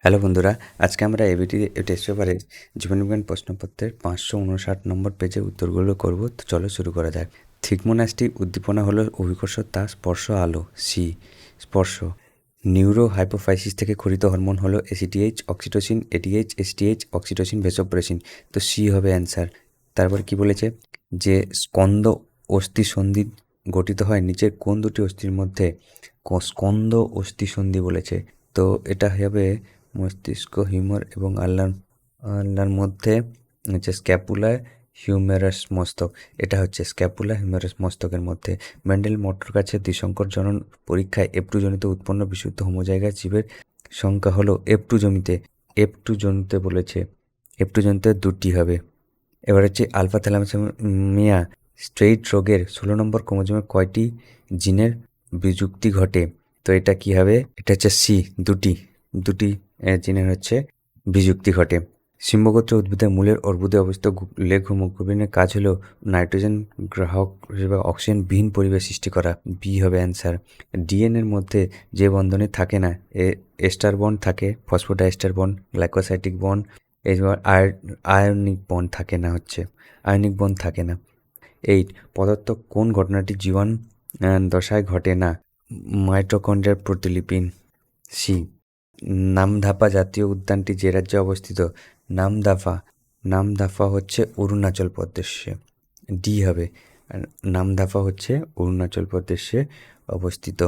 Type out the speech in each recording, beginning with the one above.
Hello বন্ধুরা, আজকে আমরা এবিটি টেস্ট পেপারের জীবনবিজ্ঞান প্রশ্নপত্রের 559 নম্বর পেজের উত্তরগুলো করব। তো চলো শুরু করা যাক। থিকমোনাসটি উদ্দীপনা হলো অভিকর্ষ, তা স্পর্শ আলো। সি স্পর্শ। নিউরো হাইপোফাইসিস থেকে ক্ষরিত হরমোন হলো ACTH, oxytocin, এটিএইচ, STH, oxytocin, vasopressin. তো সি হবে অ্যান্সার। তারপর কি বলেছে, যে স্কন্দ অস্থি সন্ধি গঠিত হয় নিচের কোন দুটি অস্থির মধ্যে? স্কন্দ অস্থি সন্ধি বলেছে, তো এটা হবে মস্তিষ্ক, হিউমার এবং আল্লার মধ্যে হচ্ছে স্ক্যাপুলা হিউমেরাস মস্তক। এটা হচ্ছে স্ক্যাপুলা হিউমেরাস মস্তকের মধ্যে। মেন্ডেল মোটর কাছে দ্বিসংকর জনন পরীক্ষায় F2 জনিত উৎপন্ন বিশুদ্ধ হোমোজাইগাস জীবের সংখ্যা হলো F2 জনিতে বলেছে। F2 জনিতে দুটি হবে। এবার হচ্ছে আলফা থ্যালাসেমিয়া স্ট্রেইট রোগের 16 নম্বর ক্রোমোজোমে কয়টি জিনের বিযুক্তি ঘটে? তো এটা কি হবে? এটা হচ্ছে সি, দুটি জিনের হচ্ছে বিযুক্তি ঘটে। সিম্বগোত্র উদ্ভিদের মূলের অর্বুদে অবস্থিত লেগ হিমোগ্লোবিনের কাজ হলো নাইট্রোজেন গ্রাহক হিসেবে অক্সিজেন বিহীন পরিবেশ সৃষ্টি করা। বি হবে অ্যান্সার। ডিএনএর মধ্যে যে বন্ধনে থাকে না, এস্টার বন্ড থাকে, ফসফোডাইস্টার বন্ড, গ্লাইকোসাইটিক বন্ড, এবার আয়নিক বন্ড থাকে না, আয়নিক বন্ড থাকে না। 8 পদার্থ কোন ঘটনাটি জীবন দশায় ঘটে না? মাইটোকন্ড্রিয়ার প্রতিলিপিন। সি নামধাপা জাতীয় উদ্যানটি যে রাজ্যে অবস্থিত? নামধাপা হচ্ছে অরুণাচল প্রদেশে। ডি হবে। নামধাপা হচ্ছে অরুণাচল প্রদেশে অবস্থিত।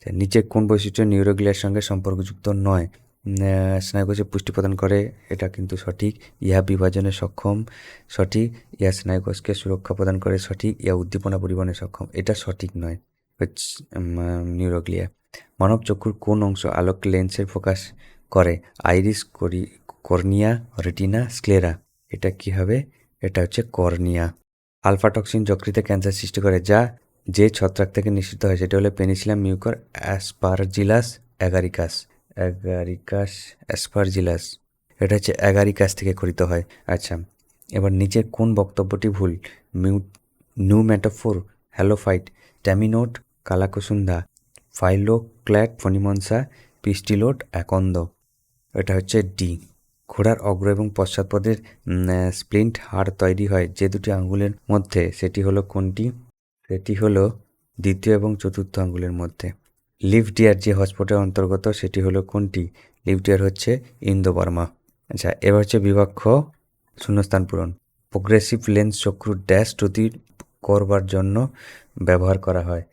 নিচের কোন বৈশিষ্ট্য নিউরোগ্লিয়ার সঙ্গে সম্পর্কযুক্ত নয়? স্নায়ুকোষে পুষ্টি প্রদান করে, এটা কিন্তু সঠিক। ইহা বিভাজনে সক্ষম, সঠিক। ইহা স্নায়ুকোষকে সুরক্ষা প্রদান করে, সঠিক। ইহা উদ্দীপনা পরিবহনে সক্ষম, এটা সঠিক নয়। হচ্ছে নিউরোগ্লিয়া। মানব চক্ষুর কোন অংশ আলোক লেন্সের ফোকাস করে? Iris, cornea, retina, sclera. এটা কি হবে? এটা হচ্ছে কর্নিয়া। আলফা টক্সিন যকৃতে ক্যান্সার সৃষ্টি করে, যে ছত্রাক থেকে নিঃসৃত হয় সেটা হলো পেনিসিলাম, মিউকর, অ্যাসপারজিলাস, অ্যাসপারজিলাস। এটা হচ্ছে অ্যাগারিকাস থেকে ক্ষরিত হয়। আচ্ছা, এবার নিচের কোন বক্তব্যটি ভুল? নিউ মেটাফোর, হ্যালোফাইট, ট্যামিনোট, কালাকুসুন্ধা, ফাইলোক্ল্যাট ফনিমনসা, পিস্টিলোট, অ্যাকন্দ। এটা হচ্ছে ডি। ঘোড়ার অগ্র এবং পশ্চাৎপদের স্প্লিন্ট হাড় তৈরি হয় যে দুটি আঙ্গুলের মধ্যে, সেটি হলো কোনটি? সেটি হলো দ্বিতীয় এবং চতুর্থ আঙ্গুলের মধ্যে। লিভ ডিয়ার যে হটস্পটের অন্তর্গত, সেটি হলো কোনটি? লিভ ডিয়ার হচ্ছে ইন্দোবার্মা। আচ্ছা, এবার হচ্ছে বিভাগ খ, শূন্যস্থান পূরণ। প্রোগ্রেসিভ লেন্স চক্ষুর ড্যাশ ত্রুটি করবার জন্য ব্যবহার করা হয়?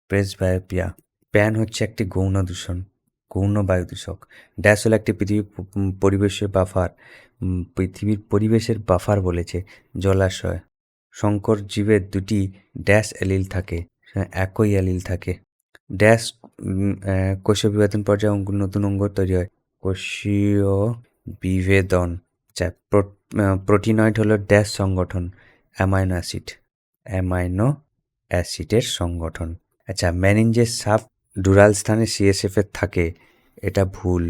প্রেসবায়োপিয়া। প্যান হচ্ছে একটি গৌণ বায়ু দূষক। ড্যাশ হলো একটি পৃথিবীর পরিবেশের বাফার বলেছে। জলাশয়। শঙ্কর জীবের দুটি ড্যাশ অ্যালিল থাকে? একই অ্যালিল থাকে। ড্যাশ কোষীয় বিভাজন পর্যায়ে নতুন অঙ্গ তৈরি হয়? কোষীয় বিভেদন। আচ্ছা, প্রোটিনয়েড হলো ড্যাশ সংগঠন? অ্যামাইনো অ্যাসিডের সংগঠন। আচ্ছা, মেনিনজেস সাব ডুরাল স্থানে সিএসএফ এর থাকে? এটা ভুল।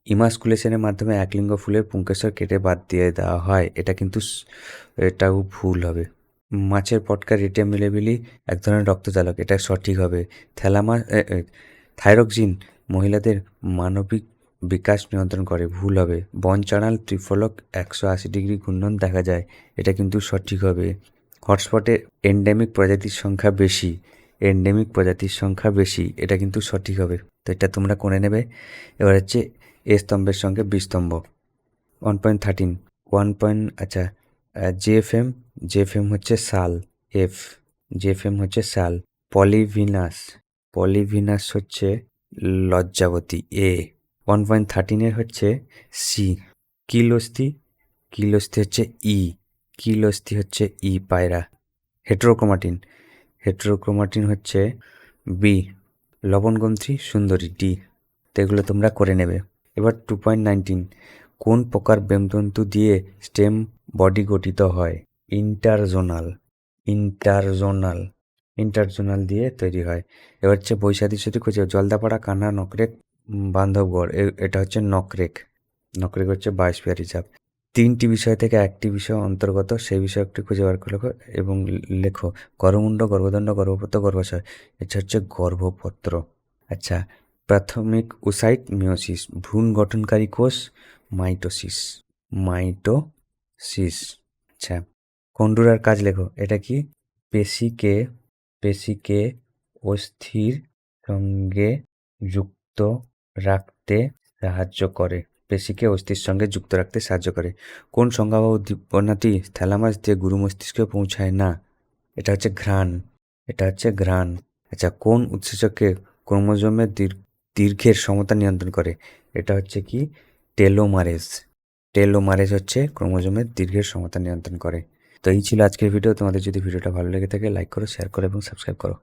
ইমাস্কুলেশনের মাধ্যমে একলিঙ্গ ফুলের পুংকেশর কেটে বাদ দিয়ে দেওয়া হয়, এটা কিন্তু এটাও ভুল হবে। মাছের পটকা রেটিয়া মিলেবিলি এক ধরনের রক্তচালক, এটা সঠিক হবে। থাইরক্সিন মহিলাদের মানবিক বিকাশ নিয়ন্ত্রণ করে, ভুল হবে। বনচাঁড়াল ত্রিফলক 180 ডিগ্রি ঘূর্ণন দেখা যায়, এটা কিন্তু সঠিক হবে। হটস্পটে এন্ডেমিক প্রজাতির সংখ্যা বেশি, এটা কিন্তু সঠিক হবে। তো এটা তোমরা করে নেবে। এবার হচ্ছে এ স্তম্ভের সঙ্গে বি স্তম্ভ। 1.13 আচ্ছা, জেএফএম হচ্ছে সাল। জেএফএম হচ্ছে সাল। পলিভিনাস হচ্ছে লজ্জাবতী। 1.13 হচ্ছে সি। কিলস্থি হচ্ছে পায়রা। হেটেরোক্রোমাটিন হচ্ছে বি। লবণগ্রন্থি সুন্দরী, ডি। তো এগুলো তোমরা করে নেবে। এবার 2.19 কোন প্রকার বেমতন্তু দিয়ে স্টেম বডি গঠিত হয়? ইন্টারজোনাল দিয়ে তৈরি হয়। এবার হচ্ছে বৈশাখী সেতু খুঁজে, জলদাপাড়া, কান্না, নকরেক, বান্ধবগড়। এটা হচ্ছে নকরেক হচ্ছে বায়োস্ফিয়ার রিজার্ভ। 3টি বিষয় থেকে একটি বিষয় অন্তর্গত, সেই বিষয়টি খুঁজে বার করে এবং লেখো। গর্ভমুণ্ড, গর্ভদণ্ড, গর্ভপত্র, গর্ভাশয়। এটা হচ্ছে গর্ভপত্র। আচ্ছা, প্রাথমিক ওসাইট মিওসিস, ভ্রূণ গঠনকারী কোষ মাইটোসিস। মাইটোসিস। আচ্ছা, কোন্ডুরার কাজ লেখো। এটা কি? পেশিকে অস্থির সঙ্গে যুক্ত রাখতে সাহায্য করে। পেশিকে অস্থির সঙ্গে যুক্ত রাখতে সাহায্য করে। কোন সংজ্ঞা বা উদ্দীপনাটি থ্যালামাস দিয়ে গুরু মস্তিষ্কে পৌঁছায় না? এটা হচ্ছে ঘ্রাণ। আচ্ছা, কোন উৎসেচকে ক্রোমোজোমের দীর্ঘের সমতা নিয়ন্ত্রণ করে? এটা হচ্ছে কি? টেলোমারেজ হচ্ছে ক্রোমোজোমের দীর্ঘের সমতা নিয়ন্ত্রণ করে। তো এই ছিল আজকের ভিডিও। তোমাদের যদি ভিডিওটা ভালো লেগে থাকে লাইক করো, শেয়ার করো এবং সাবস্ক্রাইব করো।